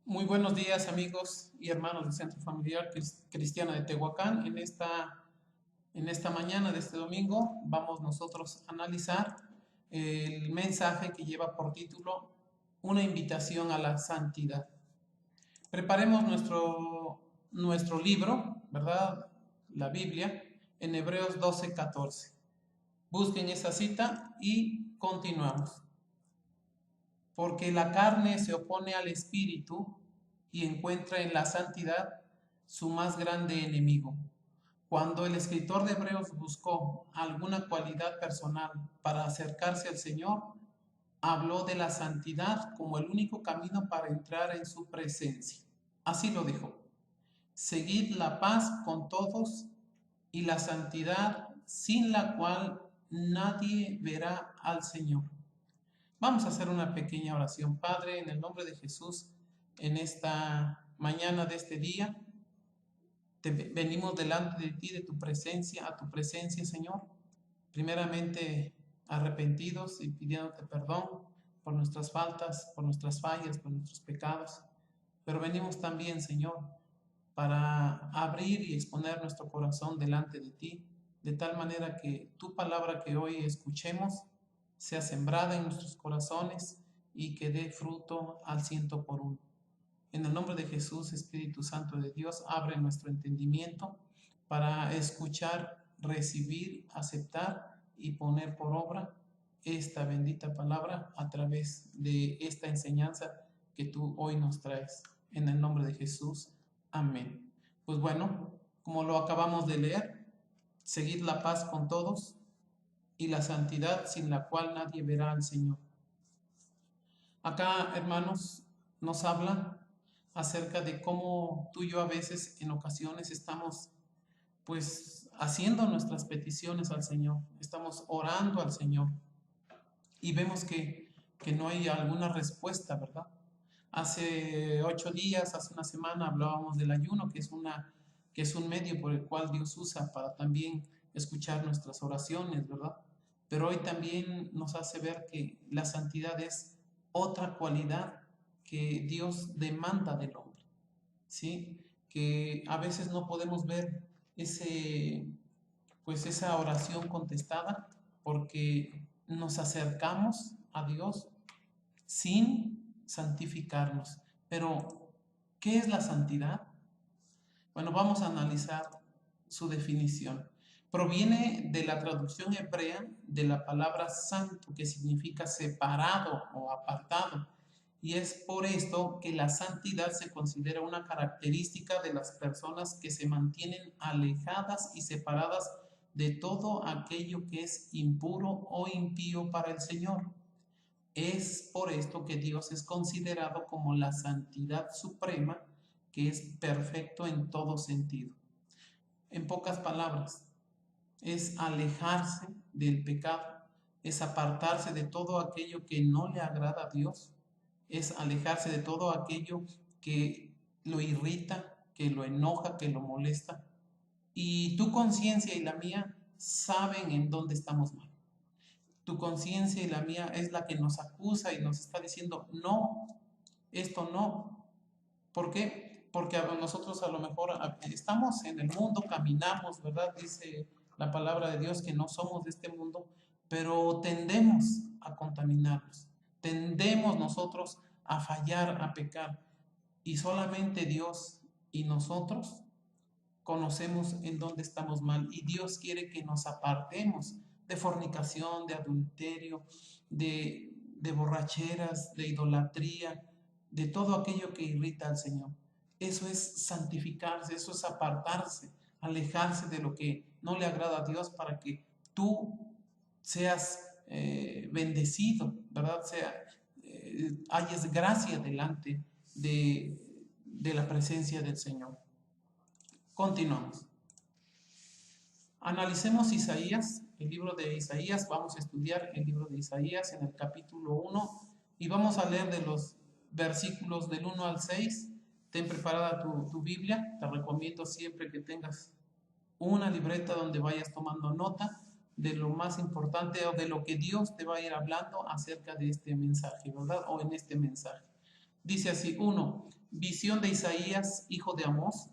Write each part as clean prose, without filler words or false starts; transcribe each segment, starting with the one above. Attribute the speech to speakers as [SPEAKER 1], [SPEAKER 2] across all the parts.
[SPEAKER 1] Muy buenos días amigos y hermanos del Centro Familiar Cristiano de Tehuacán. En esta mañana de este domingo vamos nosotros a analizar el mensaje que lleva por título Una invitación a la santidad. Preparemos nuestro libro, ¿verdad? La Biblia, en Hebreos 12:14. Busquen esa cita y continuamos. Porque la carne se opone al espíritu y encuentra en la santidad su más grande enemigo. Cuando el escritor de Hebreos buscó alguna cualidad personal para acercarse al Señor, habló de la santidad como el único camino para entrar en su presencia. Así lo dijo: seguid la paz con todos y la santidad, sin la cual nadie verá al Señor. Vamos a hacer una pequeña oración. Padre, en el nombre de Jesús, en esta mañana de este día, venimos delante de ti, de tu presencia, a tu presencia, Señor. Primeramente, arrepentidos y pidiéndote perdón por nuestras faltas, por nuestras fallas, por nuestros pecados. Pero venimos también, Señor, para abrir y exponer nuestro corazón delante de ti, de tal manera que tu palabra que hoy escuchemos sea sembrada en nuestros corazones y que dé fruto al 100 por 1. En el nombre de Jesús, Espíritu Santo de Dios, abre nuestro entendimiento para escuchar, recibir, aceptar y poner por obra esta bendita palabra a través de esta enseñanza que tú hoy nos traes. En el nombre de Jesús. Amén. Pues bueno, como lo acabamos de leer, seguid la paz con todos y la santidad, sin la cual nadie verá al Señor. Acá, hermanos, nos habla acerca de cómo tú y yo a veces, en ocasiones, estamos pues haciendo nuestras peticiones al Señor, estamos orando al Señor y vemos que no hay alguna respuesta, ¿verdad? Hace 8 días, hace una semana, hablábamos del ayuno, que es un medio por el cual Dios usa para también escuchar nuestras oraciones, ¿verdad? Pero hoy también nos hace ver que la santidad es otra cualidad que Dios demanda del hombre, ¿sí? Que a veces no podemos ver ese, pues esa oración contestada porque nos acercamos a Dios sin santificarnos. Pero, ¿qué es la santidad? Bueno, vamos a analizar su definición. Proviene de la traducción hebrea de la palabra santo, que significa separado o apartado. Y es por esto que la santidad se considera una característica de las personas que se mantienen alejadas y separadas de todo aquello que es impuro o impío para el Señor. Es por esto que Dios es considerado como la santidad suprema, que es perfecto en todo sentido. En pocas palabras, es alejarse del pecado, es apartarse de todo aquello que no le agrada a Dios, es alejarse de todo aquello que lo irrita, que lo enoja, que lo molesta. Y tu conciencia y la mía saben en dónde estamos mal. Tu conciencia y la mía es la que nos acusa y nos está diciendo, no, esto no. ¿Por qué? Porque nosotros a lo mejor estamos en el mundo, caminamos, ¿verdad? Dice la palabra de Dios que no somos de este mundo, pero tendemos a contaminarnos, tendemos nosotros a fallar, a pecar. Y solamente Dios y nosotros conocemos en dónde estamos mal y Dios quiere que nos apartemos de fornicación, de adulterio, de borracheras, de idolatría, de todo aquello que irrita al Señor. Eso es santificarse, eso es apartarse, alejarse de lo que no le agrada a Dios para que tú seas bendecido, ¿verdad? Hayas gracia delante de la presencia del Señor. Continuamos. Analicemos Isaías, el libro de Isaías. Vamos a estudiar el libro de Isaías en el capítulo 1 y vamos a leer de los versículos del 1 al 6. Ten preparada tu Biblia. Te recomiendo siempre que tengas una libreta donde vayas tomando nota de lo más importante o de lo que Dios te va a ir hablando acerca de este mensaje, ¿verdad? O en este mensaje. Dice así, 1, visión de Isaías, hijo de Amós,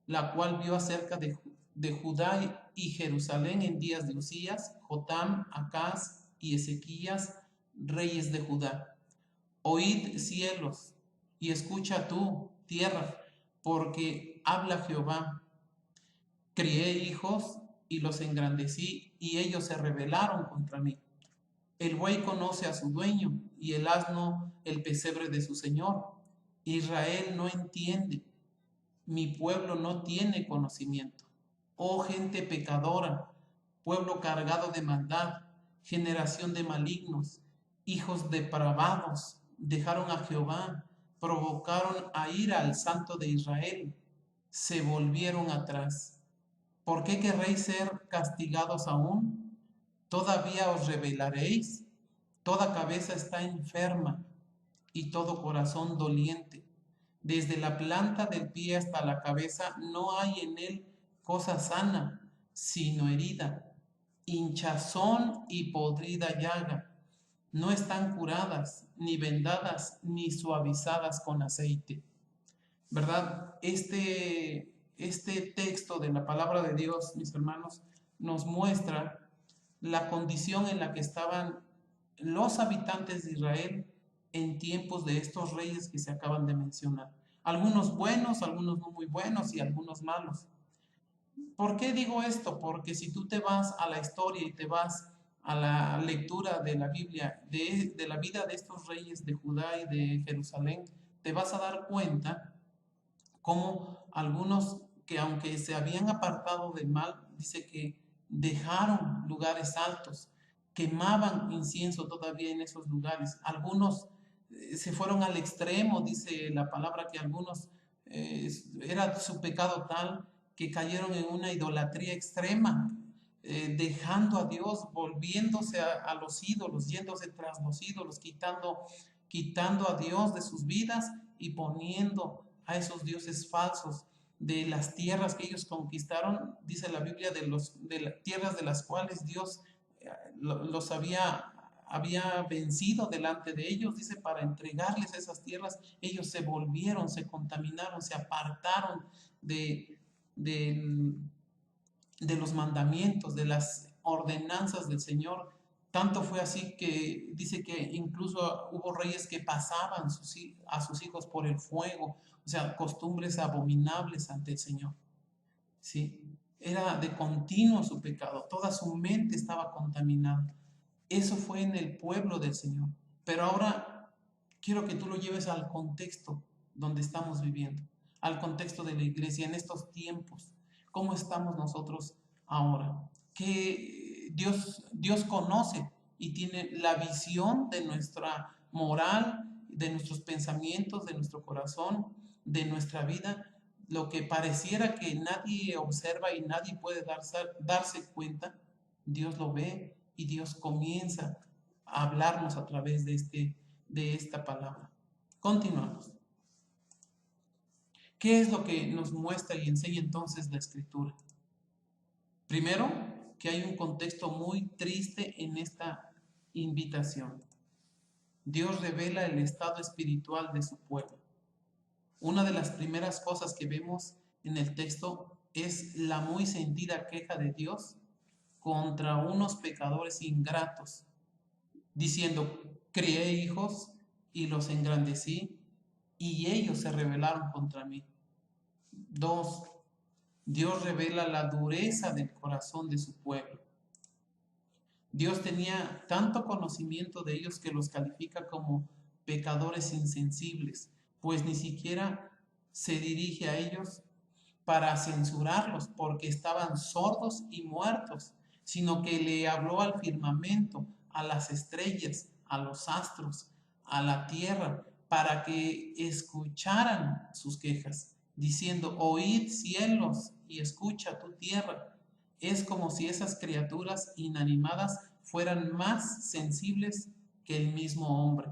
[SPEAKER 1] la cual vio acerca de Judá y Jerusalén en días de Usías, Jotam, Acaz y Ezequías, reyes de Judá. Oíd cielos y escucha tú, tierra, porque habla Jehová. Crié hijos y los engrandecí, y ellos se rebelaron contra mí. El buey conoce a su dueño, y el asno el pesebre de su señor. Israel no entiende, mi pueblo no tiene conocimiento. Oh gente pecadora, pueblo cargado de maldad, generación de malignos, hijos depravados, dejaron a Jehová, provocaron a ira al Santo de Israel, se volvieron atrás. ¿Por qué querréis ser castigados aún? ¿Todavía os rebelaréis? Toda cabeza está enferma y todo corazón doliente. Desde la planta del pie hasta la cabeza no hay en él cosa sana, sino herida, hinchazón y podrida llaga. No están curadas, ni vendadas, ni suavizadas con aceite. ¿Verdad? Este texto de la palabra de Dios, mis hermanos, nos muestra la condición en la que estaban los habitantes de Israel en tiempos de estos reyes que se acaban de mencionar. Algunos buenos, algunos no muy buenos y algunos malos. ¿Por qué digo esto? Porque si tú te vas a la historia y te vas a la lectura de la Biblia, de la vida de estos reyes de Judá y de Jerusalén, te vas a dar cuenta como algunos que aunque se habían apartado del mal, dice que dejaron lugares altos, quemaban incienso todavía en esos lugares. Algunos se fueron al extremo, dice la palabra que algunos era su pecado tal que cayeron en una idolatría extrema, dejando a Dios, volviéndose a los ídolos, yéndose tras los ídolos, quitando a Dios de sus vidas y poniendo a esos dioses falsos de las tierras que ellos conquistaron, dice la Biblia, de las tierras de las cuales Dios los había vencido delante de ellos, dice, para entregarles esas tierras. Ellos se volvieron, se contaminaron, se apartaron de, de los mandamientos, de las ordenanzas del Señor. Tanto fue así que dice que incluso hubo reyes que pasaban a sus hijos por el fuego, o sea, costumbres abominables ante el Señor. ¿Sí? Era de continuo su pecado, toda su mente estaba contaminada. Eso fue en el pueblo del Señor. Pero ahora quiero que tú lo lleves al contexto donde estamos viviendo, al contexto de la iglesia en estos tiempos. ¿Cómo estamos nosotros ahora? Que Dios conoce y tiene la visión de nuestra moral, de nuestros pensamientos, de nuestro corazón, de nuestra vida. Lo que pareciera que nadie observa y nadie puede darse cuenta, Dios lo ve y Dios comienza a hablarnos a través de esta palabra. Continuamos. ¿Qué es lo que nos muestra y enseña entonces la Escritura? Primero, que hay un contexto muy triste en esta invitación. Dios revela el estado espiritual de su pueblo. Una de las primeras cosas que vemos en el texto es la muy sentida queja de Dios contra unos pecadores ingratos, diciendo, crié hijos y los engrandecí, y ellos se rebelaron contra mí. 2. Dios revela la dureza del corazón de su pueblo. Dios tenía tanto conocimiento de ellos que los califica como pecadores insensibles, pues ni siquiera se dirige a ellos para censurarlos, porque estaban sordos y muertos, sino que le habló al firmamento, a las estrellas, a los astros, a la tierra, para que escucharan sus quejas, diciendo, oíd cielos y escucha tu tierra. Es como si esas criaturas inanimadas fueran más sensibles que el mismo hombre.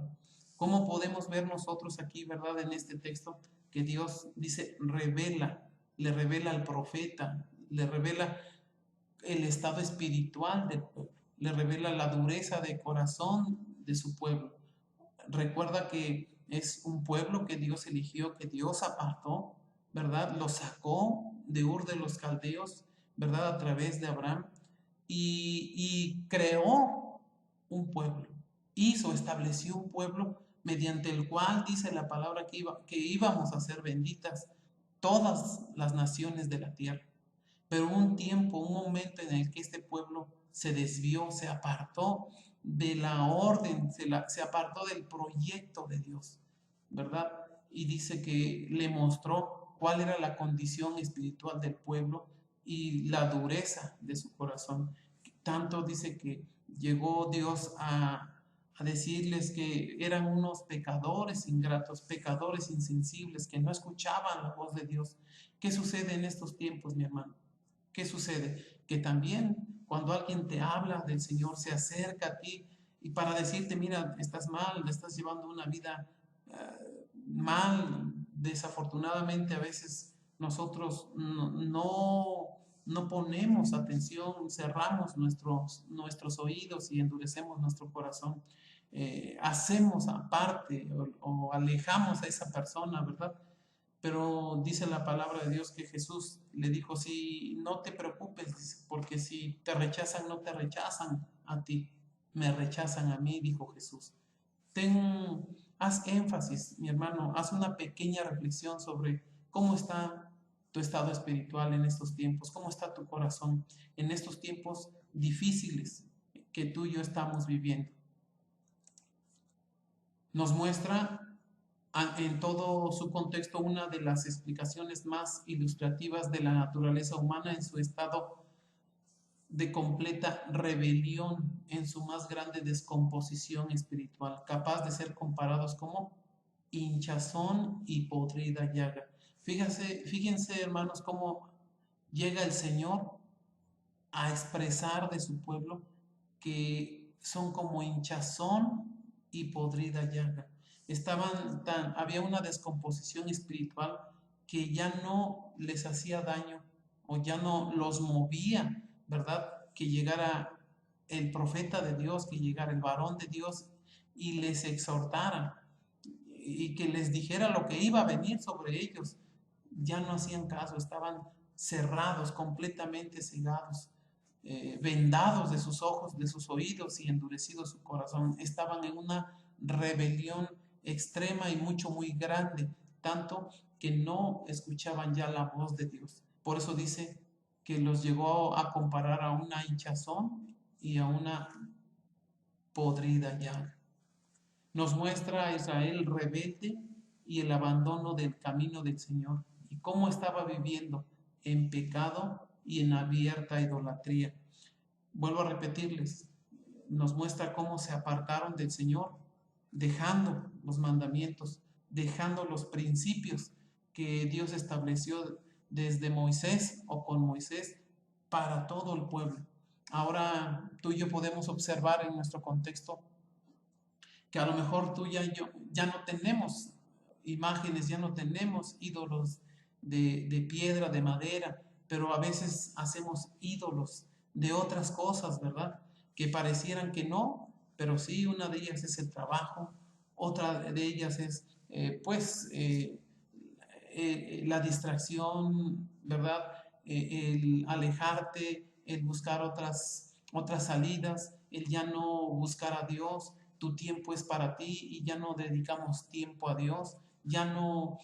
[SPEAKER 1] ¿Cómo podemos ver nosotros aquí, verdad, en este texto? Que Dios dice, le revela al profeta, le revela el estado espiritual del pueblo, le revela la dureza de corazón de su pueblo. Recuerda que es un pueblo que Dios eligió, que Dios apartó, ¿verdad? Lo sacó de Ur de los Caldeos, ¿verdad? A través de Abraham y creó un pueblo, estableció un pueblo mediante el cual dice la palabra que íbamos a ser benditas todas las naciones de la tierra. Pero hubo un tiempo, un momento en el que este pueblo se desvió, se apartó de la orden, se apartó del proyecto de Dios, ¿verdad? Y dice que le mostró cuál era la condición espiritual del pueblo y la dureza de su corazón. Tanto dice que llegó Dios a decirles que eran unos pecadores ingratos, pecadores insensibles, que no escuchaban la voz de Dios. ¿Qué sucede en estos tiempos, mi hermano? ¿Qué sucede? Que también cuando alguien te habla del Señor, se acerca a ti y para decirte, mira, estás mal, estás llevando una vida mal, desafortunadamente a veces nosotros no ponemos atención, cerramos nuestros oídos y endurecemos nuestro corazón. Hacemos aparte o alejamos a esa persona, ¿verdad? Pero dice la palabra de Dios que Jesús le dijo, si no te preocupes, porque si te rechazan, no te rechazan a ti, me rechazan a mí, dijo Jesús. Haz énfasis, mi hermano, haz una pequeña reflexión sobre cómo está tu estado espiritual en estos tiempos, cómo está tu corazón en estos tiempos difíciles que tú y yo estamos viviendo. Nos muestra en todo su contexto una de las explicaciones más ilustrativas de la naturaleza humana en su estado de completa rebelión, en su más grande descomposición espiritual, capaz de ser comparados como hinchazón y podrida llaga. Fíjense, hermanos, cómo llega el Señor a expresar de su pueblo que son como hinchazón y podrida llaga. Había una descomposición espiritual que ya no les hacía daño o ya no los movía, ¿verdad? Que llegara el profeta de Dios, que llegara el varón de Dios y les exhortara y que les dijera lo que iba a venir sobre ellos. Ya no hacían caso, estaban cerrados, completamente cegados, vendados de sus ojos, de sus oídos y endurecido su corazón. Estaban en una rebelión extrema y muy grande, tanto que no escuchaban ya la voz de Dios. Por eso dice que los llegó a comparar a una hinchazón y a una podrida llaga. Nos muestra a Israel rebelde y el abandono del camino del Señor y cómo estaba viviendo en pecado y en abierta idolatría. Vuelvo a repetirles, nos muestra cómo se apartaron del Señor, dejando los mandamientos, dejando los principios que Dios estableció desde Moisés o con Moisés para todo el pueblo. Ahora tú y yo podemos observar en nuestro contexto que a lo mejor tú y yo ya no tenemos imágenes, ya no tenemos ídolos de piedra, de madera, pero a veces hacemos ídolos de otras cosas, ¿verdad? Que parecieran que no, pero sí, una de ellas es el trabajo, otra de ellas es, la distracción, ¿verdad? El alejarte, el buscar otras salidas, el ya no buscar a Dios, tu tiempo es para ti y ya no dedicamos tiempo a Dios, ya no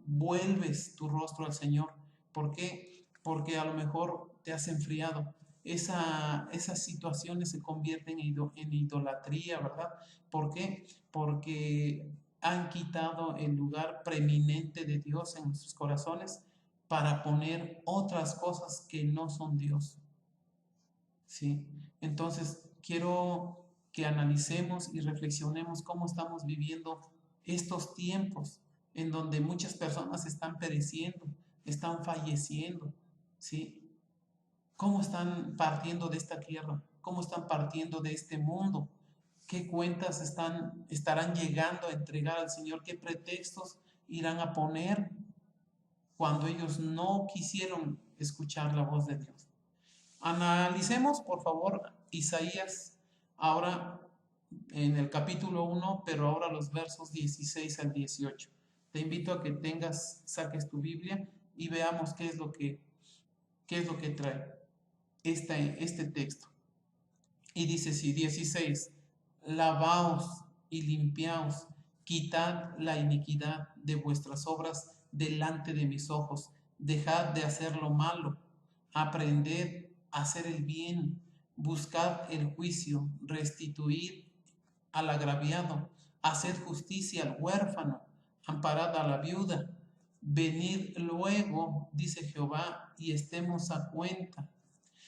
[SPEAKER 1] vuelves tu rostro al Señor. ¿Por qué? Porque a lo mejor te has enfriado. Esas situaciones se convierten en idolatría, ¿verdad? ¿Por qué? Porque han quitado el lugar preeminente de Dios en nuestros corazones para poner otras cosas que no son Dios. ¿Sí? Entonces, quiero que analicemos y reflexionemos cómo estamos viviendo estos tiempos en donde muchas personas están pereciendo, están falleciendo, ¿sí? ¿Cómo están partiendo de esta tierra? ¿Cómo están partiendo de este mundo? ¿Qué cuentas estarán llegando a entregar al Señor? ¿Qué pretextos irán a poner cuando ellos no quisieron escuchar la voz de Dios? Analicemos, por favor, Isaías ahora en el capítulo 1, pero ahora los versos 16 al 18. Te invito a que saques tu Biblia y veamos qué es lo que trae este texto. Y dice así, 16, lavaos y limpiaos, quitad la iniquidad de vuestras obras delante de mis ojos, dejad de hacer lo malo, aprended a hacer el bien, buscad el juicio, restituid al agraviado, haced justicia al huérfano, amparad a la viuda, venid luego, dice Jehová, y estemos a cuenta.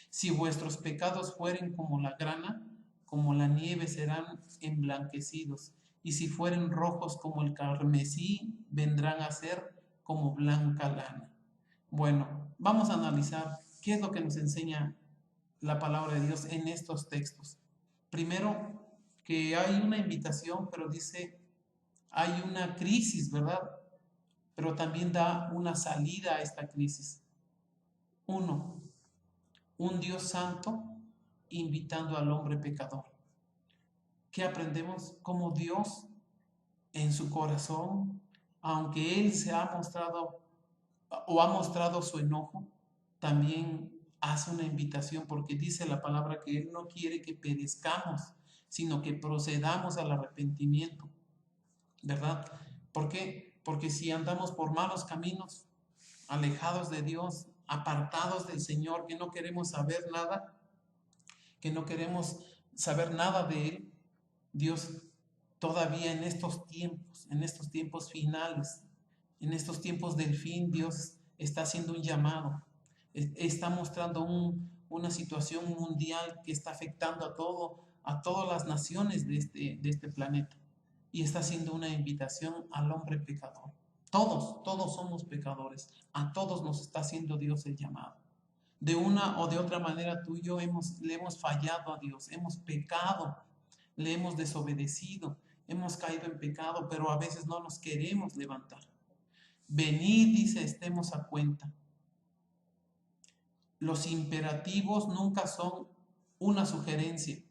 [SPEAKER 1] Si vuestros pecados fueren como la grana, como la nieve serán emblanquecidos, y si fueren rojos como el carmesí, vendrán a ser como blanca lana. Bueno, vamos a analizar qué es lo que nos enseña la palabra de Dios en estos textos. Primero, que hay una invitación, pero dice, hay una crisis, ¿verdad? Pero también da una salida a esta crisis. Uno, un Dios santo invitando al hombre pecador. ¿Qué aprendemos? Como Dios en su corazón, aunque Él se ha mostrado o ha mostrado su enojo, también hace una invitación porque dice la palabra que Él no quiere que perezcamos, sino que procedamos al arrepentimiento, ¿verdad? ¿Por qué? Porque si andamos por malos caminos, alejados de Dios, apartados del Señor, que no queremos saber nada, que no queremos saber nada de Él, Dios todavía en estos tiempos finales, en estos tiempos del fin, Dios está haciendo un llamado, está mostrando una situación mundial que está afectando a todas las naciones de este planeta, y está haciendo una invitación al hombre pecador. Todos somos pecadores, a todos nos está haciendo Dios el llamado. De una o de otra manera tú y yo le hemos fallado a Dios, hemos pecado, le hemos desobedecido, hemos caído en pecado, pero a veces no nos queremos levantar. Venid, dice, estemos a cuenta. Los imperativos nunca son una sugerencia,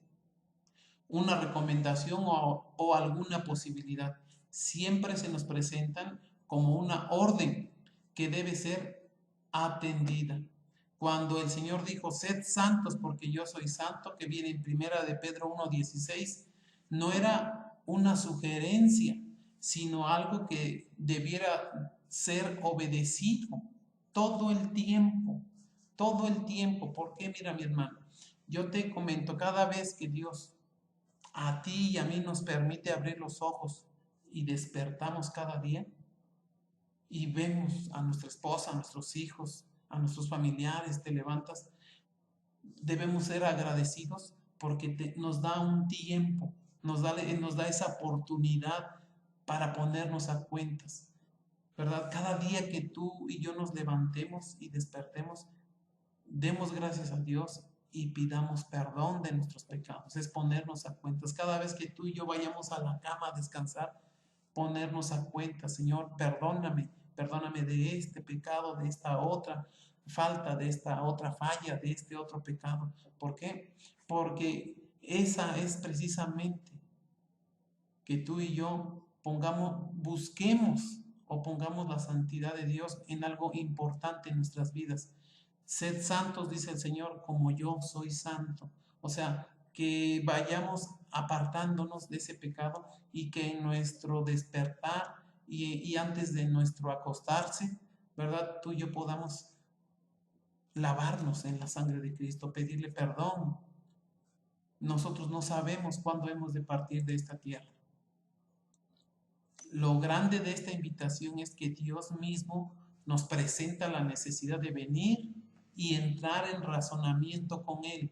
[SPEAKER 1] una recomendación o alguna posibilidad. Siempre se nos presentan como una orden que debe ser atendida. Cuando el Señor dijo, sed santos porque yo soy santo, que viene en primera de Pedro 1:16, no era una sugerencia, sino algo que debiera ser obedecido todo el tiempo, todo el tiempo. Porque mira, mi hermano, yo te comento, cada vez que Dios a ti y a mí nos permite abrir los ojos y despertamos cada día y vemos a nuestra esposa, a nuestros hijos, a nuestros familiares, te levantas, debemos ser agradecidos porque nos da un tiempo, nos da esa oportunidad para ponernos a cuentas, ¿verdad? Cada día que tú y yo nos levantemos y despertemos, demos gracias a Dios y pidamos perdón de nuestros pecados, es ponernos a cuentas. Cada vez que tú y yo vayamos a la cama a descansar, ponernos a cuentas, Señor, perdóname de este pecado, de esta otra falta, de esta otra falla, de este otro pecado. ¿Por qué? Porque esa es precisamente que tú y yo busquemos o pongamos la santidad de Dios en algo importante en nuestras vidas. Sed santos, dice el Señor, como yo soy santo. O sea, que vayamos apartándonos de ese pecado y que en nuestro despertar y antes de nuestro acostarse, ¿verdad? Tú y yo podamos lavarnos en la sangre de Cristo, pedirle perdón. Nosotros no sabemos cuándo hemos de partir de esta tierra. Lo grande de esta invitación es que Dios mismo nos presenta la necesidad de venir y entrar en razonamiento con Él.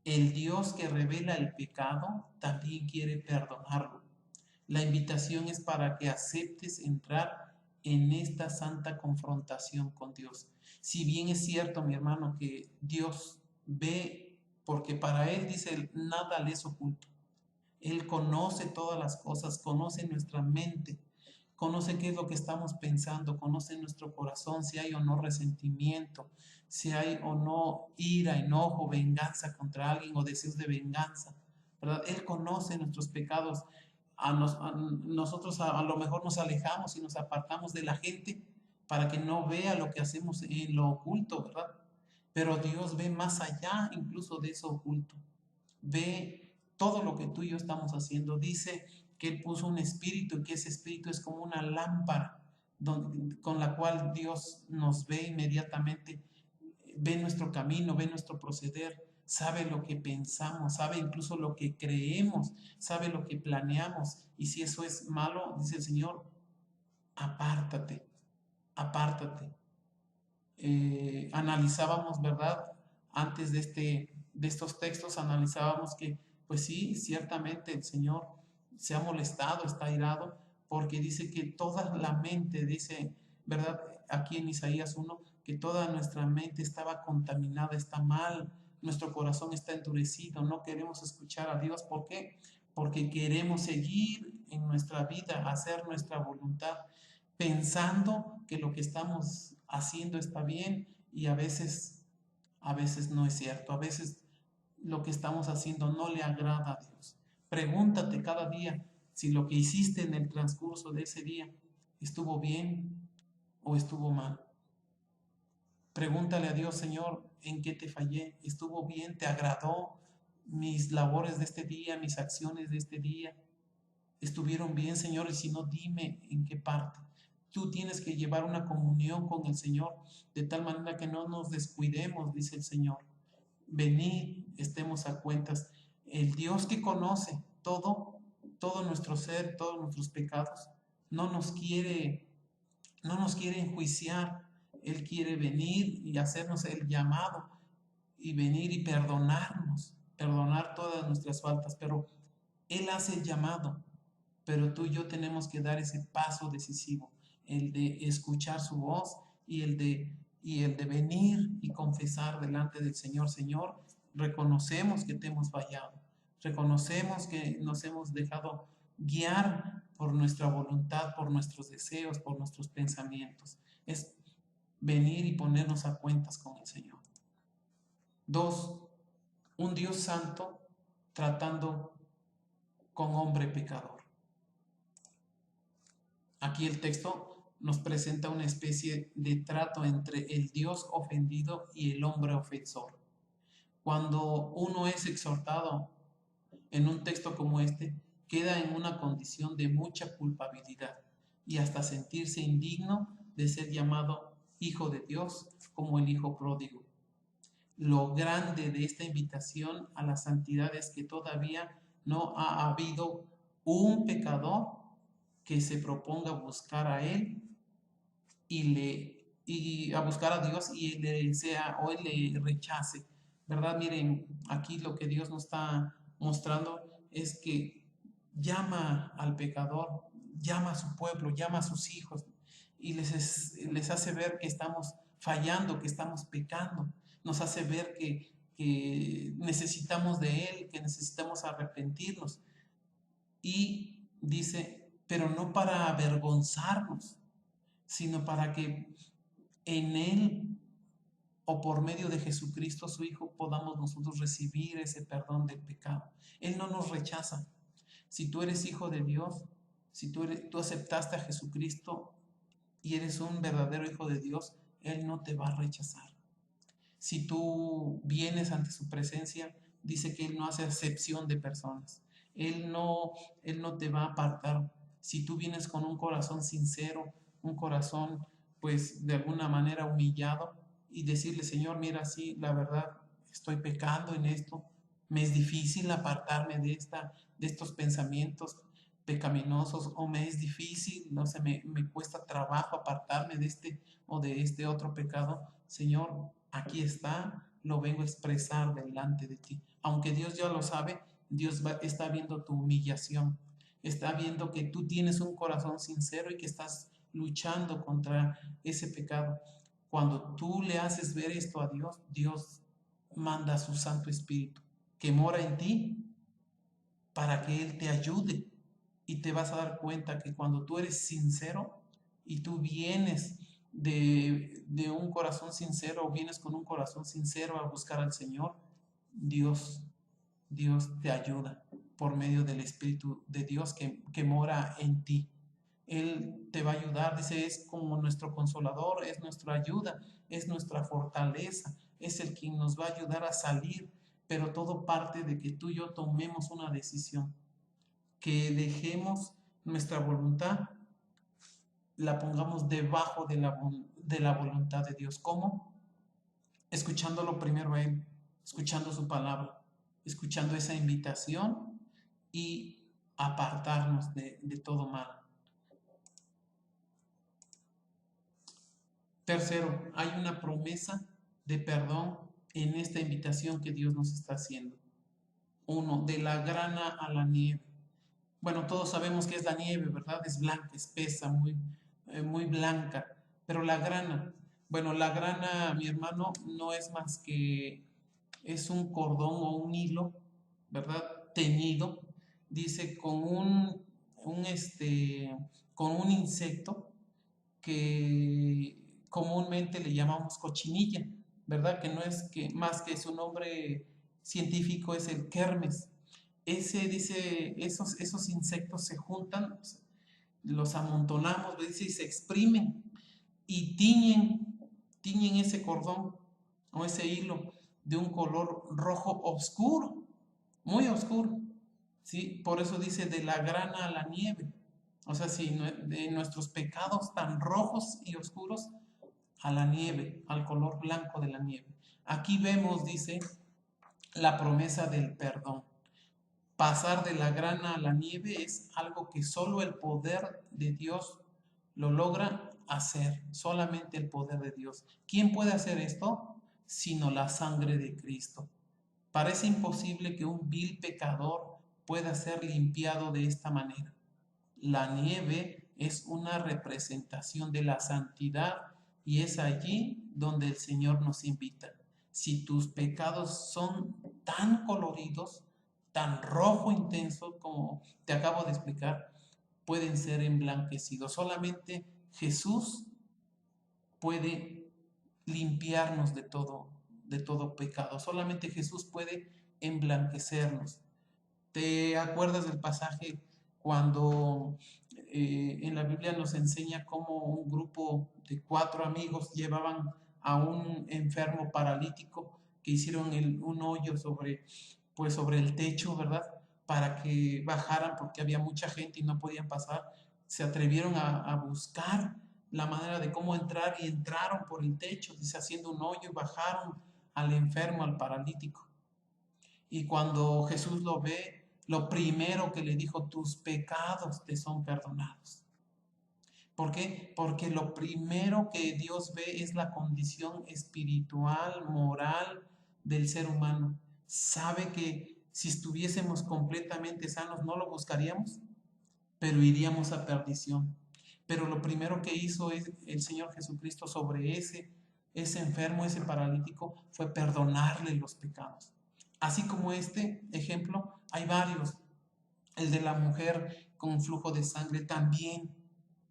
[SPEAKER 1] El Dios que revela el pecado también quiere perdonarlo. La invitación es para que aceptes entrar en esta santa confrontación con Dios. Si bien es cierto, mi hermano, que Dios ve, porque para Él, dice, nada le es oculto. Él conoce todas las cosas, conoce nuestra mente, conoce qué es lo que estamos pensando, conoce nuestro corazón, si hay o no resentimiento, si hay o no ira, enojo, venganza contra alguien o deseos de venganza. ¿verdad? Él conoce nuestros pecados. Nosotros a lo mejor nos alejamos y nos apartamos de la gente para que no vea lo que hacemos en lo oculto, ¿verdad? Pero Dios ve más allá incluso de eso oculto. Ve todo lo que tú y yo estamos haciendo. Dice que Él puso un espíritu y que ese espíritu es como una lámpara con la cual Dios nos ve inmediatamente, ve nuestro camino, ve nuestro proceder, sabe lo que pensamos, sabe incluso lo que creemos, sabe lo que planeamos. Y si eso es malo, dice el Señor, apártate, apártate. Analizábamos, ¿verdad? Antes de estos textos, analizábamos que, pues sí, ciertamente el Señor se ha molestado, está airado, porque dice que toda la mente, dice, ¿verdad? Aquí en Isaías 1, que toda nuestra mente estaba contaminada, está mal, nuestro corazón está endurecido, no queremos escuchar a Dios. ¿Por qué? Porque queremos seguir en nuestra vida, hacer nuestra voluntad, pensando que lo que estamos haciendo está bien y a veces no es cierto, a veces lo que estamos haciendo no le agrada a Dios. Pregúntate cada día si lo que hiciste en el transcurso de ese día estuvo bien o estuvo mal. Pregúntale a Dios, Señor, ¿en qué te fallé? ¿Estuvo bien? ¿Te agradó mis labores de este día, mis acciones de este día? ¿Estuvieron bien, Señor? Y si no, dime en qué parte. Tú tienes que llevar una comunión con el Señor, de tal manera que no nos descuidemos, dice el Señor. Venid, estemos a cuentas. El Dios que conoce todo nuestro ser, todos nuestros pecados, no nos quiere, no nos quiere enjuiciar. Él quiere venir y hacernos el llamado y venir y perdonarnos, perdonar todas nuestras faltas, pero Él hace el llamado. Pero tú y yo tenemos que dar ese paso decisivo, el de escuchar su voz y el de venir y confesar delante del Señor. Señor, reconocemos que te hemos fallado, reconocemos que nos hemos dejado guiar por nuestra voluntad, por nuestros deseos, por nuestros pensamientos. Es venir y ponernos a cuentas con el Señor. 2. Un Dios santo tratando con hombre pecador. Aquí el texto nos presenta una especie de trato entre el Dios ofendido y el hombre ofensor. Cuando uno es exhortado en un texto como este, queda en una condición de mucha culpabilidad y hasta sentirse indigno de ser llamado hijo de Dios como el hijo pródigo. Lo grande de esta invitación a la santidad es que todavía no ha habido un pecador que se proponga buscar a Él y a buscar a Dios y le sea o Él le rechace, ¿verdad? Miren, aquí lo que Dios nos está mostrando es que llama al pecador, llama a su pueblo, llama a sus hijos y les hace ver que estamos fallando, que estamos pecando, nos hace ver que necesitamos de Él, que necesitamos arrepentirnos. Y dice, pero no para avergonzarnos, sino para que en Él o por medio de Jesucristo, su Hijo, podamos nosotros recibir ese perdón del pecado. Él no nos rechaza. Si tú eres hijo de Dios, si tú aceptaste a Jesucristo y eres un verdadero hijo de Dios, Él no te va a rechazar. Si tú vienes ante su presencia, dice que Él no hace acepción de personas. Él no te va a apartar. Si tú vienes con un corazón sincero, un corazón pues de alguna manera humillado y decirle, Señor, mira, sí, la verdad, estoy pecando en esto, me es difícil apartarme de estos pensamientos pecaminosos o me es difícil, no sé, me cuesta trabajo apartarme de este o de este otro pecado. Señor, aquí está, lo vengo a expresar delante de ti. Aunque Dios ya lo sabe, Dios está viendo tu humillación, está viendo que tú tienes un corazón sincero y que estás luchando contra ese pecado. Cuando tú le haces ver esto a Dios, Dios manda a su Santo Espíritu que mora en ti para que Él te ayude y te vas a dar cuenta que cuando tú eres sincero y tú vienes de un corazón sincero o vienes con un corazón sincero a buscar al Señor, Dios te ayuda. por medio del Espíritu de Dios que mora en ti. Él te va a ayudar, dice, es como nuestro consolador, es nuestra ayuda, es nuestra fortaleza, es el quien nos va a ayudar a salir, pero todo parte de que tú y yo tomemos una decisión, que dejemos nuestra voluntad, la pongamos debajo de la voluntad de Dios. ¿Cómo? Escuchándolo primero a Él, escuchando su palabra, escuchando esa invitación y apartarnos de todo mal. Tercero, hay una promesa de perdón en esta invitación que Dios nos está haciendo. Uno, de la grana a la nieve. Bueno, todos sabemos que es la nieve, ¿verdad? Es blanca, espesa, muy blanca. Pero la grana, bueno, la grana, mi hermano, no es más que, es un cordón o un hilo, ¿verdad? Teñido, dice, con un insecto que comúnmente le llamamos cochinilla, ¿verdad? Que no es que más que su nombre científico es el kermes. Ese dice, esos insectos se juntan, los amontonamos, dice, y se exprimen y tiñen ese cordón o ese hilo de un color rojo oscuro, muy oscuro, ¿sí? Por eso dice de la grana a la nieve. O sea, si de nuestros pecados tan rojos y oscuros a la nieve, al color blanco de la nieve. Aquí vemos, dice, la promesa del perdón. Pasar de la grana a la nieve es algo que solo el poder de Dios lo logra hacer, solamente el poder de Dios. ¿Quién puede hacer esto? Sino la sangre de Cristo. Parece imposible que un vil pecador pueda ser limpiado de esta manera. La nieve es una representación de la santidad y es allí donde el Señor nos invita. Si tus pecados son tan coloridos, tan rojo intenso como te acabo de explicar, pueden ser emblanquecidos. Solamente Jesús puede limpiarnos de todo pecado. Solamente Jesús puede emblanquecernos. ¿Te acuerdas del pasaje cuando en la Biblia nos enseña cómo un grupo de 4 amigos llevaban a un enfermo paralítico que hicieron un hoyo sobre el techo, ¿verdad? Para que bajaran porque había mucha gente y no podían pasar. Se atrevieron a buscar la manera de cómo entrar y entraron por el techo, dice, haciendo un hoyo y bajaron al enfermo, al paralítico. Y cuando Jesús lo ve, lo primero que le dijo, tus pecados te son perdonados. ¿Por qué? Porque lo primero que Dios ve es la condición espiritual, moral del ser humano. Sabe que si estuviésemos completamente sanos no lo buscaríamos, pero iríamos a perdición. Pero lo primero que hizo es el Señor Jesucristo sobre ese enfermo, ese paralítico, fue perdonarle los pecados. Así como este ejemplo, hay varios. El de la mujer con flujo de sangre también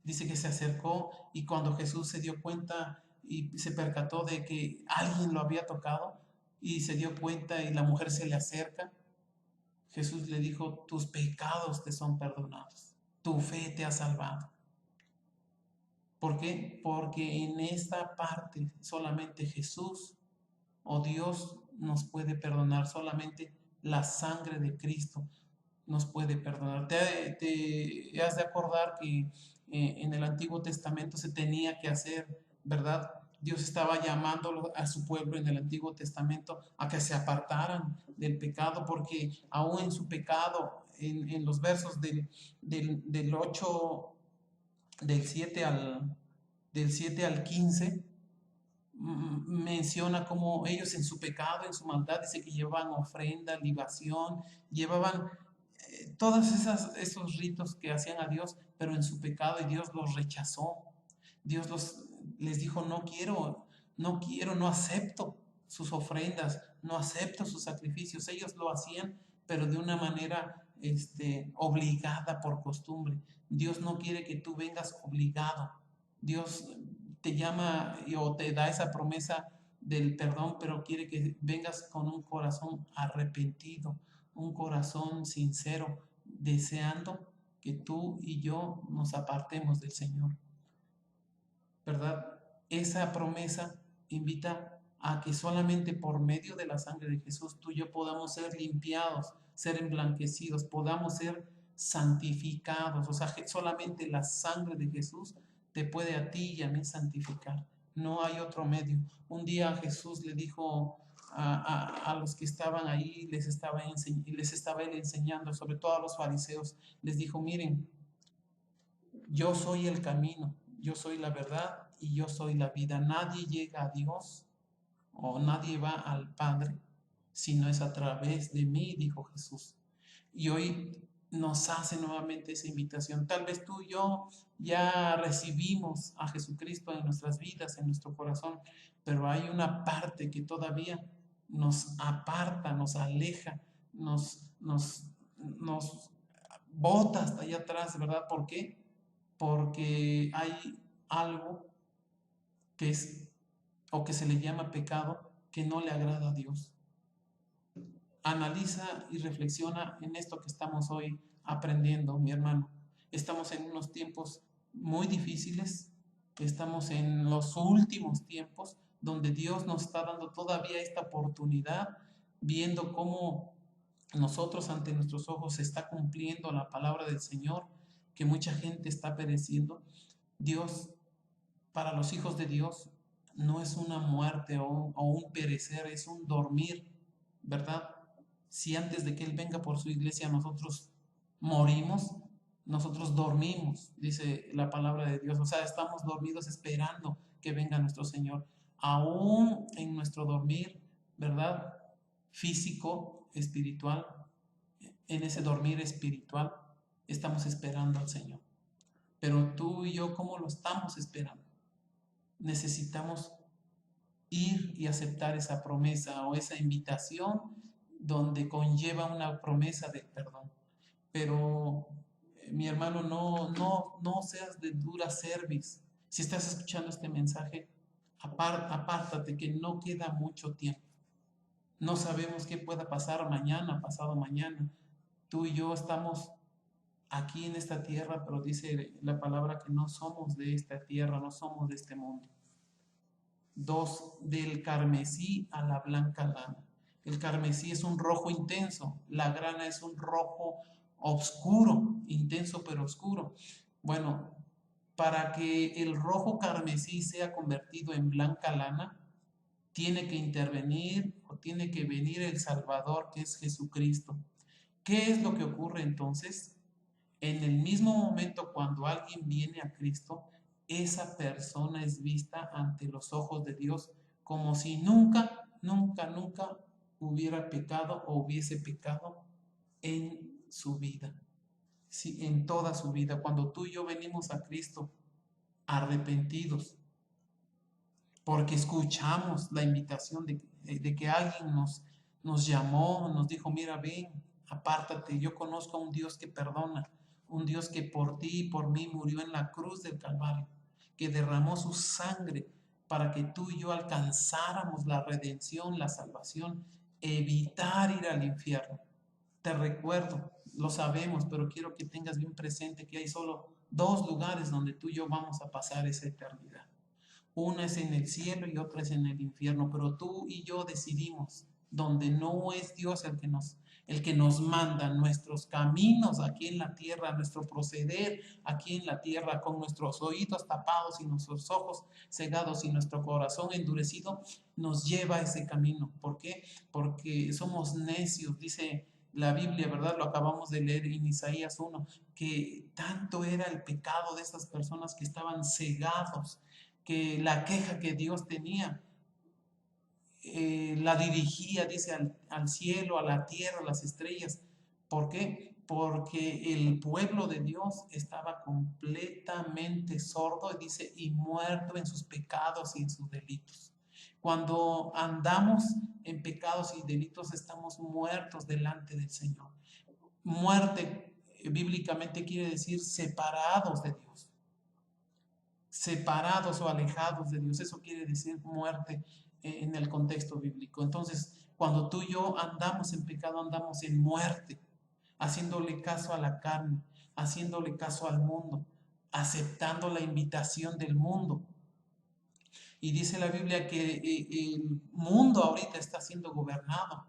[SPEAKER 1] dice que se acercó y cuando Jesús se dio cuenta y se percató de que alguien lo había tocado y se dio cuenta y la mujer se le acerca, Jesús le dijo, tus pecados te son perdonados, tu fe te ha salvado. ¿Por qué? Porque en esta parte solamente Jesús o Dios nos puede perdonar, solamente la sangre de Cristo nos puede perdonar. Te has de acordar que en el Antiguo Testamento se tenía que hacer, ¿verdad? Dios estaba llamando a su pueblo en el Antiguo Testamento a que se apartaran del pecado, porque aún en su pecado, en los versos del 8, del 7 al 15, menciona cómo ellos en su pecado, en su maldad, dice que llevaban ofrenda, libación, llevaban todos esos ritos que hacían a Dios, pero en su pecado y Dios los rechazó. Dios les dijo, no acepto sus ofrendas, no acepto sus sacrificios. Ellos lo hacían, pero de una manera obligada por costumbre. Dios no quiere que tú vengas obligado. Dios te llama o te da esa promesa del perdón, pero quiere que vengas con un corazón arrepentido, un corazón sincero, deseando que tú y yo nos apartemos del Señor, ¿verdad? Esa promesa invita a que solamente por medio de la sangre de Jesús tú y yo podamos ser limpiados, ser emblanquecidos, podamos ser santificados. O sea, solamente la sangre de Jesús te puede a ti y a mí santificar. No hay otro medio. Un día Jesús le dijo a los que estaban ahí, les estaba él enseñando, sobre todo a los fariseos, les dijo, miren, yo soy el camino, yo soy la verdad y yo soy la vida. Nadie llega a Dios o nadie va al Padre si no es a través de mí, dijo Jesús. Y hoy nos hace nuevamente esa invitación. Tal vez tú y yo ya recibimos a Jesucristo en nuestras vidas, en nuestro corazón, pero hay una parte que todavía nos aparta, nos aleja, nos bota hasta allá atrás, ¿verdad? ¿Por qué? Porque hay algo que es o que se le llama pecado que no le agrada a Dios. Analiza y reflexiona en esto que estamos hoy aprendiendo, mi hermano. Estamos en unos tiempos muy difíciles, estamos en los últimos tiempos donde Dios nos está dando todavía esta oportunidad, viendo cómo nosotros ante nuestros ojos se está cumpliendo la palabra del Señor, que mucha gente está pereciendo. Dios, para los hijos de Dios, no es una muerte o un perecer, es un dormir, ¿verdad? Si antes de que Él venga por su iglesia nosotros morimos, nosotros dormimos, dice la palabra de Dios. O sea, estamos dormidos esperando que venga nuestro Señor. Aún en nuestro dormir, ¿verdad? Físico, espiritual, en ese dormir espiritual, estamos esperando al Señor. Pero tú y yo, ¿cómo lo estamos esperando? Necesitamos ir y aceptar esa promesa o esa invitación donde conlleva una promesa de perdón. Pero, mi hermano, no seas de dura cerviz. Si estás escuchando este mensaje, apártate, que no queda mucho tiempo. No sabemos qué pueda pasar mañana, pasado mañana. Tú y yo estamos aquí en esta tierra, pero dice la palabra que no somos de esta tierra, no somos de este mundo. 2, del carmesí a la blanca lana. El carmesí es un rojo intenso, la grana es un rojo oscuro, intenso pero oscuro. Bueno, para que el rojo carmesí sea convertido en blanca lana, tiene que intervenir o tiene que venir el Salvador, que es Jesucristo. ¿Qué es lo que ocurre entonces? En el mismo momento cuando alguien viene a Cristo, esa persona es vista ante los ojos de Dios como si nunca, nunca, nunca hubiera pecado o hubiese pecado en su vida. Sí, en toda su vida. Cuando tú y yo venimos a Cristo arrepentidos, porque escuchamos la invitación de que alguien nos llamó, nos dijo, mira, ven, apártate, yo conozco a un Dios que perdona, un Dios que por ti y por mí murió en la cruz del Calvario, que derramó su sangre para que tú y yo alcanzáramos la redención, la salvación, evitar ir al infierno. Te recuerdo, lo sabemos, pero quiero que tengas bien presente que hay solo 2 lugares donde tú y yo vamos a pasar esa eternidad. Una es en el cielo y otra es en el infierno, pero tú y yo decidimos, donde no es Dios el que nos manda nuestros caminos aquí en la tierra, nuestro proceder aquí en la tierra, con nuestros oídos tapados y nuestros ojos cegados y nuestro corazón endurecido, nos lleva a ese camino. ¿Por qué? Porque somos necios, dice la Biblia, ¿verdad? Lo acabamos de leer en Isaías 1, que tanto era el pecado de esas personas que estaban cegados, que la queja que Dios tenía la dirigía, dice, al cielo, a la tierra, a las estrellas. ¿Por qué? Porque el pueblo de Dios estaba completamente sordo, dice, y muerto en sus pecados y en sus delitos. Cuando andamos en pecados y delitos, estamos muertos delante del Señor. Muerte, bíblicamente quiere decir separados de Dios, separados o alejados de Dios. Eso quiere decir muerte en el contexto bíblico. Entonces, Cuando tú y yo andamos en pecado, andamos en muerte, haciéndole caso a la carne, haciéndole caso al mundo, aceptando la invitación del mundo. Y dice la Biblia que el mundo ahorita está siendo gobernado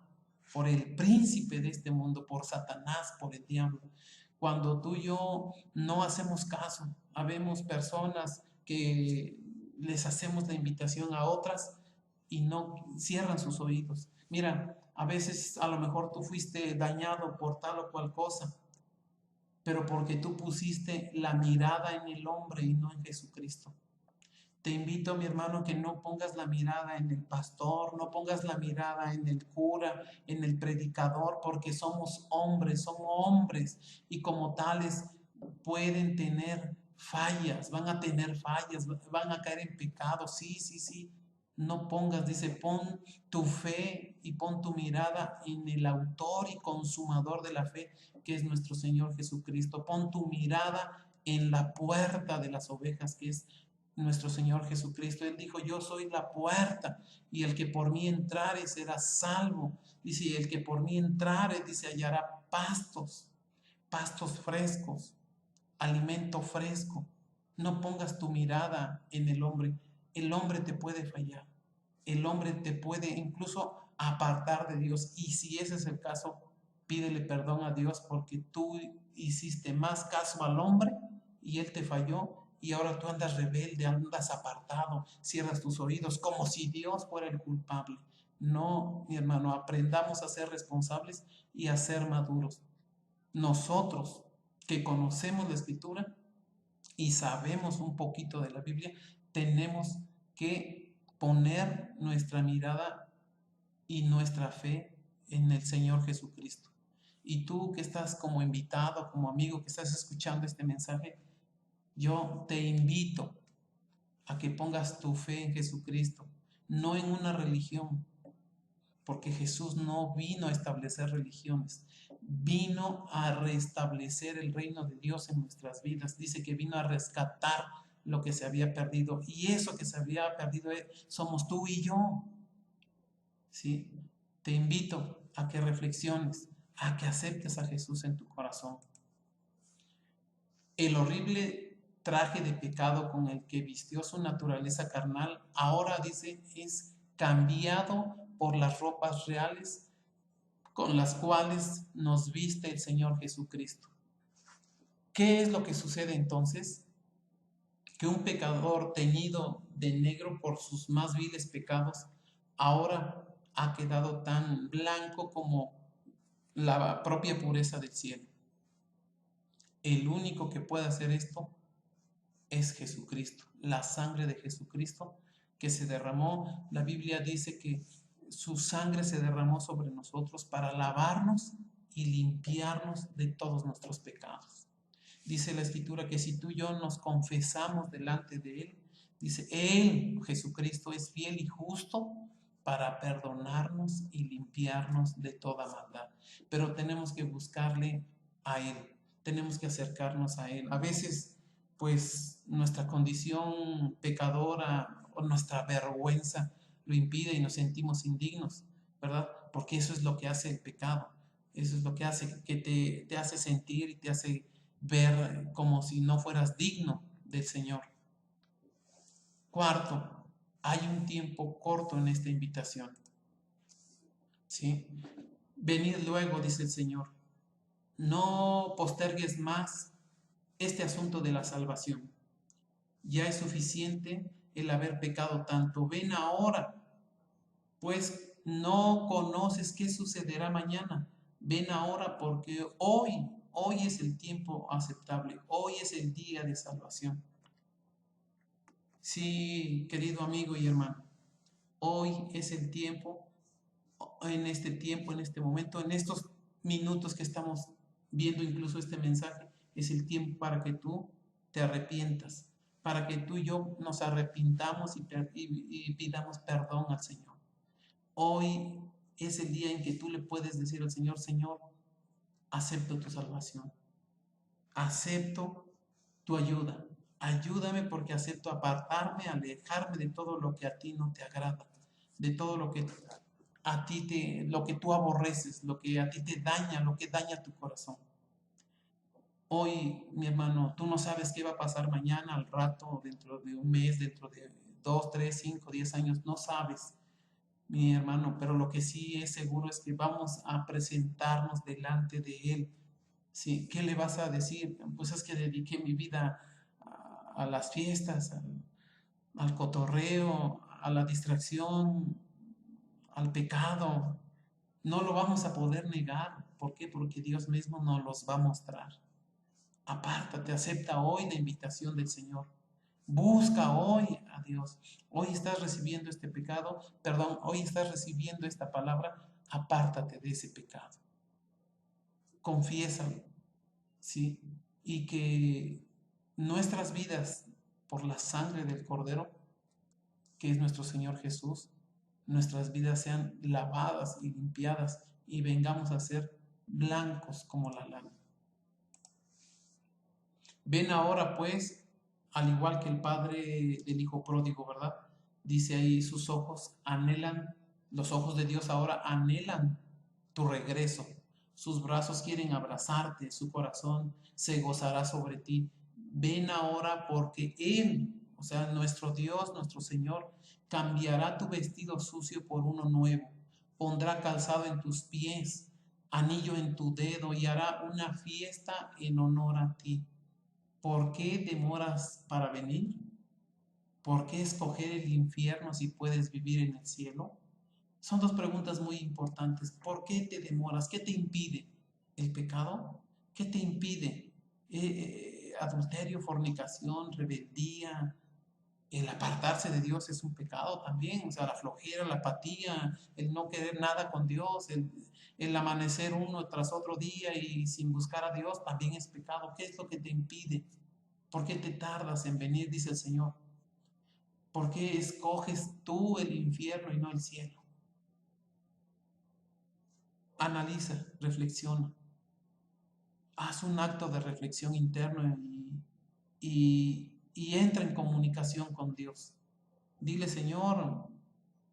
[SPEAKER 1] por el príncipe de este mundo, por Satanás, por el diablo. Cuando tú y yo no hacemos caso, habemos personas que les hacemos la invitación a otras y no cierran sus oídos. Mira, a veces a lo mejor tú fuiste dañado por tal o cual cosa, pero porque tú pusiste la mirada en el hombre y no en Jesucristo. Te invito, mi hermano, que no pongas la mirada en el pastor, no pongas la mirada en el cura, en el predicador, porque somos hombres y como tales pueden tener fallas, van a tener fallas, van a caer en pecado, sí. No pongas, dice, pon tu fe y pon tu mirada en el autor y consumador de la fe, que es nuestro Señor Jesucristo. Pon tu mirada en la puerta de las ovejas, que es nuestro Señor Jesucristo. Él dijo, yo soy la puerta y el que por mí entrare será salvo. Dice, y el que por mí entrare, dice, hallará pastos frescos, alimento fresco. No pongas tu mirada en el hombre. El hombre te puede fallar. El hombre te puede incluso apartar de Dios. Y si ese es el caso, pídele perdón a Dios porque tú hiciste más caso al hombre y él te falló y ahora tú andas rebelde, andas apartado, cierras tus oídos como si Dios fuera el culpable. No, mi hermano, aprendamos a ser responsables y a ser maduros. Nosotros que conocemos la Escritura y sabemos un poquito de la Biblia, tenemos que poner nuestra mirada y nuestra fe en el Señor Jesucristo. Y tú que estás como invitado, como amigo que estás escuchando este mensaje, yo te invito a que pongas tu fe en Jesucristo, no en una religión, porque Jesús no vino a establecer religiones, vino a restablecer el reino de Dios en nuestras vidas. Dice que vino a rescatar lo que se había perdido, y eso que se había perdido somos tú y yo. ¿Sí? Te invito a que reflexiones, a que aceptes a Jesús en tu corazón. El horrible traje de pecado con el que vistió su naturaleza carnal, ahora dice, es cambiado por las ropas reales con las cuales nos viste el Señor Jesucristo. ¿Qué es lo que sucede entonces? Que un pecador teñido de negro por sus más viles pecados, ahora ha quedado tan blanco como la propia pureza del cielo. El único que puede hacer esto es Jesucristo, la sangre de Jesucristo que se derramó. La Biblia dice que su sangre se derramó sobre nosotros para lavarnos y limpiarnos de todos nuestros pecados. Dice la Escritura que si tú y yo nos confesamos delante de Él, dice, Él, Jesucristo, es fiel y justo para perdonarnos y limpiarnos de toda maldad. Pero tenemos que buscarle a Él, tenemos que acercarnos a Él. A veces, pues, nuestra condición pecadora o nuestra vergüenza lo impide y nos sentimos indignos, ¿verdad? Porque eso es lo que hace el pecado. Eso es lo que hace, que te hace sentir y te hace ver como si no fueras digno del Señor. Cuarto, hay un tiempo corto en esta invitación. ¿Sí? Venid luego, dice el Señor. No postergues más este asunto de la salvación. Ya es suficiente el haber pecado tanto. Ven ahora, pues no conoces qué sucederá mañana. Ven ahora porque hoy es el tiempo aceptable. Hoy es el día de salvación. Sí, querido amigo y hermano, hoy es el tiempo, en este momento, en estos minutos que estamos viendo incluso este mensaje, es el tiempo para que tú te arrepientas, para que tú y yo nos arrepintamos y pidamos perdón al Señor. Hoy es el día en que tú le puedes decir al Señor, Señor, acepto tu salvación, acepto tu ayuda. Ayúdame porque acepto apartarme, alejarme de todo lo que a ti no te agrada, de todo lo que lo que tú aborreces, lo que a ti te daña, lo que daña tu corazón. Hoy, mi hermano, tú no sabes qué va a pasar mañana, al rato, dentro de un mes, dentro de 2, 3, 5, 10 años, no sabes, mi hermano, pero lo que sí es seguro es que vamos a presentarnos delante de Él. Sí, ¿qué le vas a decir? Pues es que dediqué mi vida a las fiestas, al cotorreo, a la distracción, al pecado. No lo vamos a poder negar. ¿Por qué? Porque Dios mismo nos los va a mostrar. Apártate, acepta hoy la invitación del Señor. Busca hoy a Dios. Hoy estás recibiendo este pecado, perdón, hoy estás recibiendo esta palabra. Apártate de ese pecado. Confiésalo, ¿sí? Y que nuestras vidas, por la sangre del Cordero, que es nuestro Señor Jesús, nuestras vidas sean lavadas y limpiadas y vengamos a ser blancos como la lana. Ven ahora pues, al igual que el padre del hijo pródigo, ¿verdad? Dice ahí, sus ojos anhelan, los ojos de Dios ahora anhelan tu regreso. Sus brazos quieren abrazarte, su corazón se gozará sobre ti. Ven ahora porque Él, o sea, nuestro Dios, nuestro Señor, cambiará tu vestido sucio por uno nuevo, pondrá calzado en tus pies, anillo en tu dedo y hará una fiesta en honor a ti. ¿Por qué demoras para venir? ¿Por qué escoger el infierno si puedes vivir en el cielo? Son dos preguntas muy importantes. ¿Por qué te demoras? ¿Qué te impide? ¿El pecado? ¿Qué te impide? Adulterio, fornicación, rebeldía. El apartarse de Dios es un pecado también. O sea, la flojera, la apatía, el no querer nada con Dios, el amanecer uno tras otro día y sin buscar a Dios también es pecado. ¿Qué es lo que te impide? ¿Por qué te tardas en venir? Dice el Señor. ¿Por qué escoges tú el infierno y no el cielo? Analiza, reflexiona, haz un acto de reflexión interno y entra en comunicación con Dios. Dile, Señor,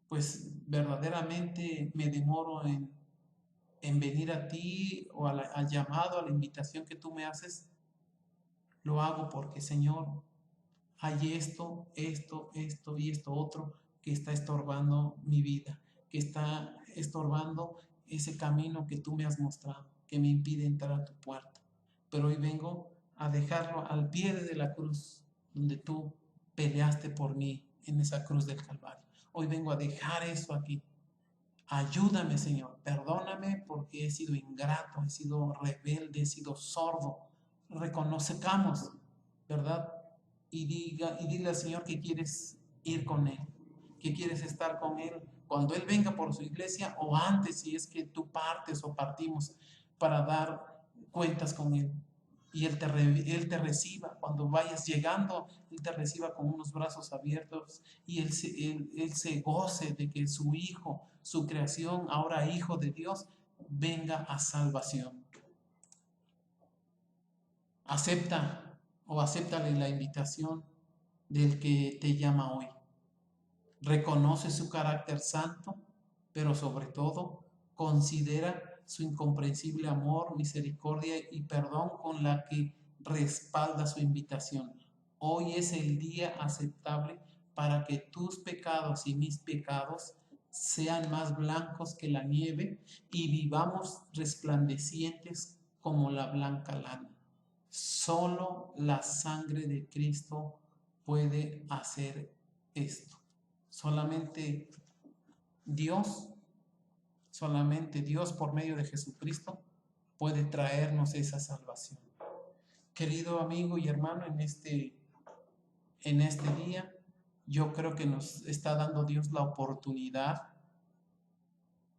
[SPEAKER 1] pues verdaderamente me demoro en venir a ti o al llamado, a la invitación que tú me haces. Lo hago porque, Señor, hay esto y esto otro que está estorbando mi vida, que está estorbando ese camino que tú me has mostrado, que me impide entrar a tu puerta. Pero hoy vengo a dejarlo al pie de la cruz, donde tú peleaste por mí en esa cruz del Calvario. Hoy vengo a dejar eso aquí. Ayúdame, Señor, perdóname porque he sido ingrato, he sido rebelde, he sido sordo. Reconozcamos, ¿verdad? Y dile al Señor que quieres ir con Él, que quieres estar con Él cuando Él venga por su iglesia o antes, si es que tú partes o partimos para dar cuentas con Él. Y Él te reciba, cuando vayas llegando, Él te reciba con unos brazos abiertos y él se goce de que su Hijo, su creación, ahora Hijo de Dios, venga a salvación. Acepta o acéptale la invitación del que te llama hoy. Reconoce su carácter santo, pero sobre todo considera su incomprensible amor, misericordia y perdón con la que respalda su invitación. Hoy es el día aceptable para que tus pecados y mis pecados sean más blancos que la nieve y vivamos resplandecientes como la blanca lana. Solo la sangre de Cristo puede hacer esto. Solamente Dios, solamente Dios por medio de Jesucristo puede traernos esa salvación. Querido amigo y hermano, en este día, yo creo que nos está dando Dios la oportunidad,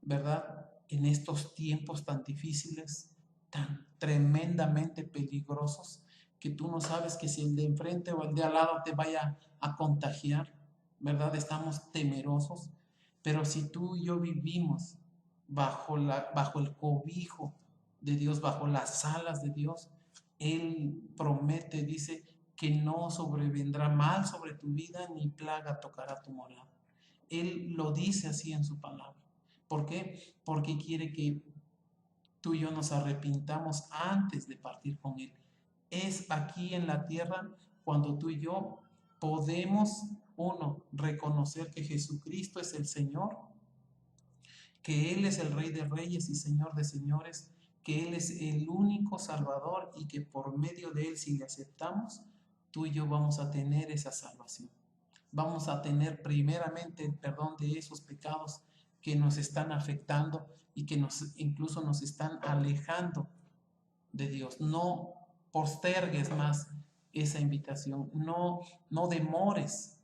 [SPEAKER 1] ¿verdad? En estos tiempos tan difíciles, tan tremendamente peligrosos, que tú no sabes que si el de enfrente o el de al lado te vaya a contagiar, ¿verdad? Estamos temerosos, pero si tú y yo vivimos bajo el cobijo de Dios, bajo las alas de Dios, Él promete, dice, que no sobrevendrá mal sobre tu vida ni plaga tocará tu morada. Él lo dice así en su palabra. ¿Por qué? Porque quiere que tú y yo nos arrepintamos antes de partir con Él. Es aquí en la tierra cuando tú y yo podemos, uno, reconocer que Jesucristo es el Señor, que Él es el Rey de Reyes y Señor de Señores, que Él es el único Salvador y que por medio de Él, si le aceptamos, tú y yo vamos a tener esa salvación. Vamos a tener primeramente el perdón de esos pecados que nos están afectando y que incluso nos están alejando de Dios. No postergues más esa invitación, no demores,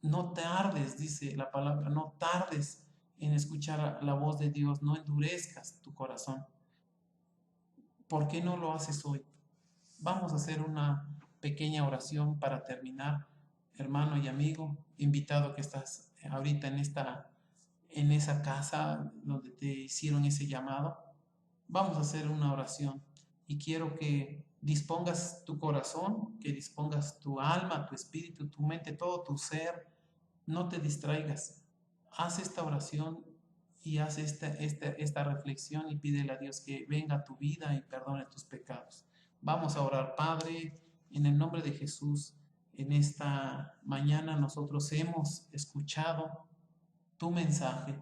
[SPEAKER 1] no tardes, dice la palabra, no tardes en escuchar la voz de Dios, no endurezcas tu corazón. ¿Por qué no lo haces hoy? Vamos a hacer una pequeña oración para terminar, hermano y amigo, invitado que estás ahorita en esa casa donde te hicieron ese llamado. Vamos a hacer una oración y quiero que dispongas tu corazón, que dispongas tu alma, tu espíritu, tu mente, todo tu ser. No te distraigas. Haz esta oración y haz esta reflexión y pídele a Dios que venga a tu vida y perdone tus pecados. Vamos a orar. Padre, en el nombre de Jesús. En esta mañana nosotros hemos escuchado tu mensaje.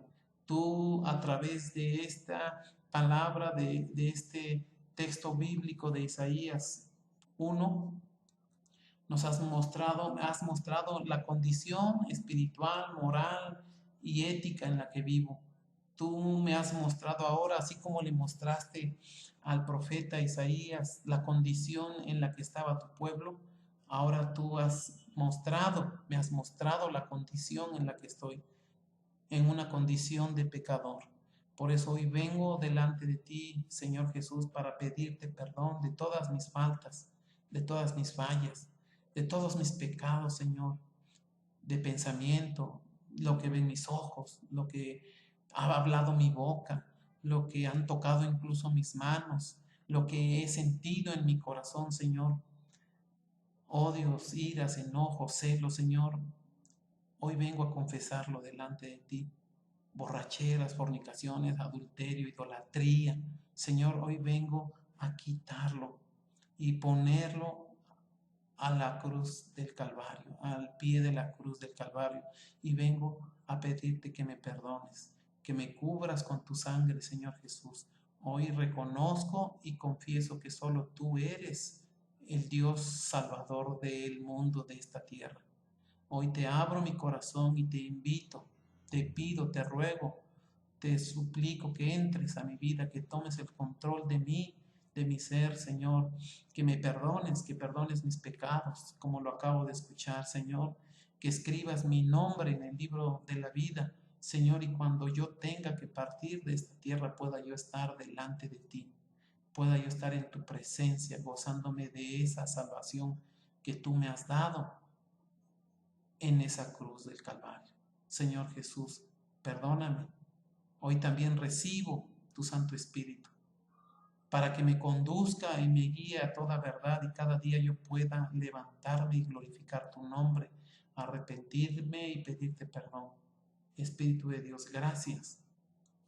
[SPEAKER 1] Tú a través de esta palabra, de este texto bíblico de Isaías 1, nos has mostrado la condición espiritual, moral y ética en la que vivo. Tú me has mostrado ahora, así como le mostraste al profeta Isaías la condición en la que estaba tu pueblo, ahora tú me has mostrado la condición en la que estoy, en una condición de pecador. Por eso hoy vengo delante de ti, Señor Jesús, para pedirte perdón de todas mis faltas, de todas mis fallas, de todos mis pecados, Señor, de pensamiento, lo que ven mis ojos, lo que ha hablado mi boca, lo que han tocado incluso mis manos, lo que he sentido en mi corazón, Señor. Odios, iras, enojos, celos, Señor. Hoy vengo a confesarlo delante de ti. Borracheras, fornicaciones, adulterio, idolatría. Señor, hoy vengo a quitarlo y ponerlo a la cruz del Calvario, al pie de la cruz del Calvario. Y vengo a pedirte que me perdones, que me cubras con tu sangre, Señor Jesús. Hoy reconozco y confieso que solo tú eres el Dios salvador del mundo, de esta tierra. Hoy te abro mi corazón y te invito, te pido, te ruego, te suplico que entres a mi vida, que tomes el control de mí, de mi ser, Señor, que me perdones, que perdones mis pecados, como lo acabo de escuchar, Señor, que escribas mi nombre en el libro de la vida, Señor, y cuando yo tenga que partir de esta tierra pueda yo estar delante de ti, pueda yo estar en tu presencia, gozándome de esa salvación que tú me has dado en esa cruz del Calvario. Señor Jesús, perdóname. Hoy también recibo tu Santo Espíritu para que me conduzca y me guíe a toda verdad y cada día yo pueda levantarme y glorificar tu nombre, arrepentirme y pedirte perdón. Espíritu de Dios, gracias.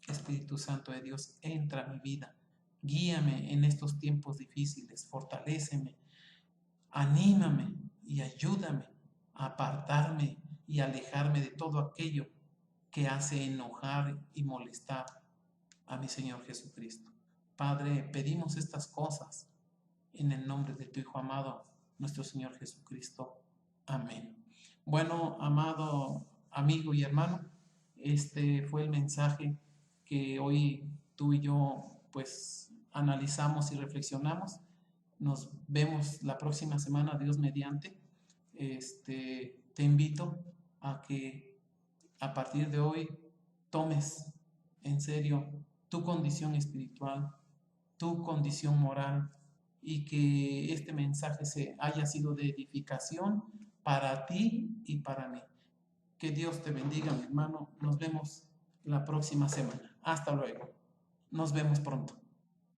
[SPEAKER 1] Espíritu Santo de Dios, entra a mi vida. Guíame en estos tiempos difíciles, fortaléceme, anímame y ayúdame a apartarme y alejarme de todo aquello que hace enojar y molestar a mi Señor Jesucristo. Padre, pedimos estas cosas en el nombre de tu Hijo amado, nuestro Señor Jesucristo. Amén. Bueno, amado amigo y hermano, este fue el mensaje que hoy tú y yo pues analizamos y reflexionamos. Nos vemos la próxima semana, Dios mediante. Te invito a que a partir de hoy tomes en serio tu condición espiritual, tu condición moral y que este mensaje haya sido de edificación para ti y para mí. Que Dios te bendiga, mi hermano. Nos vemos la próxima semana. Hasta luego. Nos vemos pronto.